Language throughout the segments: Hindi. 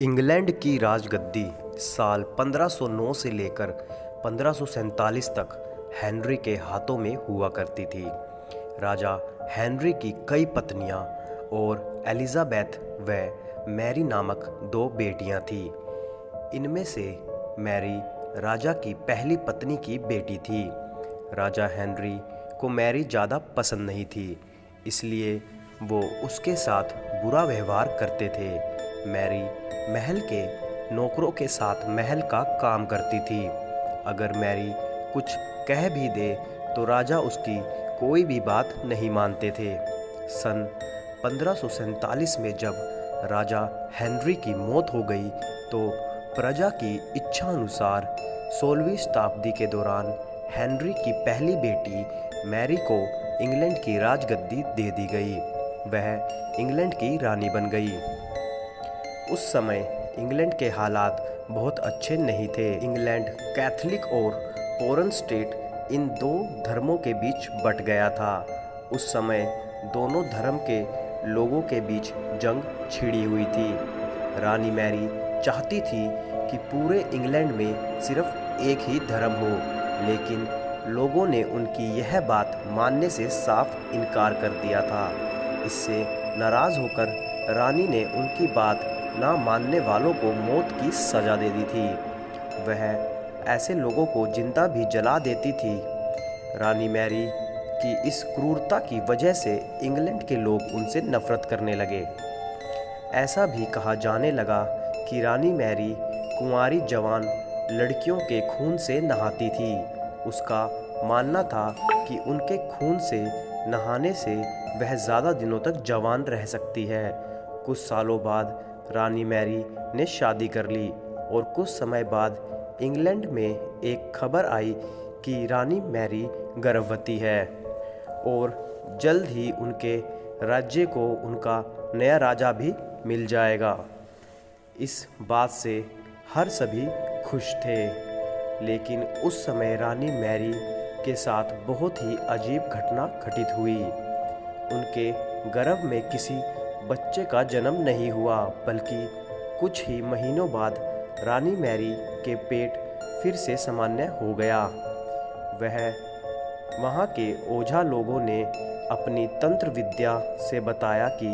इंग्लैंड की राजगद्दी साल 1509 से लेकर 1547 तक हेनरी के हाथों में हुआ करती थी। राजा हेनरी की कई पत्नियां और एलिजाबेथ व मैरी नामक दो बेटियां थीं। इनमें से मैरी राजा की पहली पत्नी की बेटी थी। राजा हेनरी को मैरी ज़्यादा पसंद नहीं थी, इसलिए वो उसके साथ बुरा व्यवहार करते थे। मैरी महल के नौकरों के साथ महल का काम करती थी। अगर मैरी कुछ कह भी दे तो राजा उसकी कोई भी बात नहीं मानते थे। सन 1547 में जब राजा हेनरी की मौत हो गई तो प्रजा की इच्छा अनुसार 16वीं शताब्दी के दौरान हेनरी की पहली बेटी मैरी को इंग्लैंड की राजगद्दी दे दी गई। वह इंग्लैंड की रानी बन गई। उस समय इंग्लैंड के हालात बहुत अच्छे नहीं थे। इंग्लैंड कैथोलिक और फॉरेन स्टेट इन दो धर्मों के बीच बट गया था। उस समय दोनों धर्म के लोगों के बीच जंग छिड़ी हुई थी। रानी मैरी चाहती थी कि पूरे इंग्लैंड में सिर्फ एक ही धर्म हो, लेकिन लोगों ने उनकी यह बात मानने से साफ इनकार कर दिया था। इससे नाराज़ होकर रानी ने उनकी बात ना मानने वालों को मौत की सज़ा दे दी थी। वह ऐसे लोगों को जिंदा भी जला देती थी। रानी मैरी की इस क्रूरता की वजह से इंग्लैंड के लोग उनसे नफरत करने लगे। ऐसा भी कहा जाने लगा कि रानी मैरी कुंवारी जवान लड़कियों के खून से नहाती थी। उसका मानना था कि उनके खून से नहाने से वह ज़्यादा दिनों तक जवान रह सकती है। कुछ सालों बाद रानी मैरी ने शादी कर ली और कुछ समय बाद इंग्लैंड में एक खबर आई कि रानी मैरी गर्भवती है और जल्द ही उनके राज्य को उनका नया राजा भी मिल जाएगा। इस बात से हर सभी खुश थे, लेकिन उस समय रानी मैरी के साथ बहुत ही अजीब घटना घटित हुई। उनके गर्भ में किसी बच्चे का जन्म नहीं हुआ, बल्कि कुछ ही महीनों बाद रानी मैरी के पेट फिर से सामान्य हो गया। वहाँ के ओझा लोगों ने अपनी तंत्र विद्या से बताया कि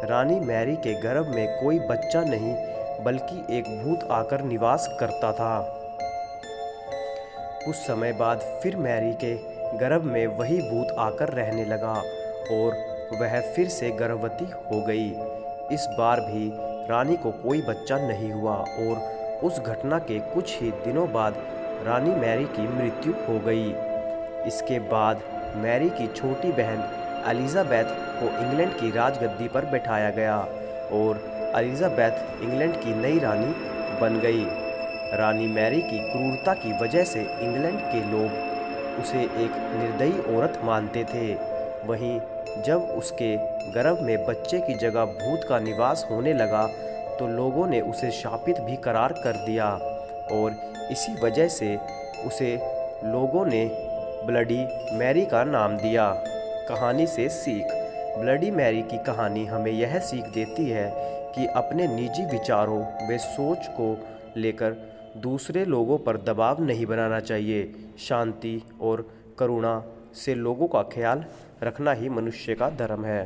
रानी मैरी के गर्भ में कोई बच्चा नहीं बल्कि एक भूत आकर निवास करता था। कुछ समय बाद फिर मैरी के गर्भ में वही भूत आकर रहने लगा और वह फिर से गर्भवती हो गई। इस बार भी रानी को कोई बच्चा नहीं हुआ और उस घटना के कुछ ही दिनों बाद रानी मैरी की मृत्यु हो गई। इसके बाद मैरी की छोटी बहन एलिजाबेथ को इंग्लैंड की राजगद्दी पर बैठाया गया और एलिजाबेथ इंग्लैंड की नई रानी बन गई। रानी मैरी की क्रूरता की वजह से इंग्लैंड के लोग उसे एक निर्दयी औरत मानते थे। वहीं जब उसके गर्भ में बच्चे की जगह भूत का निवास होने लगा तो लोगों ने उसे शापित भी करार कर दिया और इसी वजह से उसे लोगों ने ब्लडी मैरी का नाम दिया। कहानी से सीख। ब्लडी मैरी की कहानी हमें यह सीख देती है कि अपने निजी विचारों व सोच को लेकर दूसरे लोगों पर दबाव नहीं बनाना चाहिए। शांति और करुणा से लोगों का ख्याल रखना ही मनुष्य का धर्म है।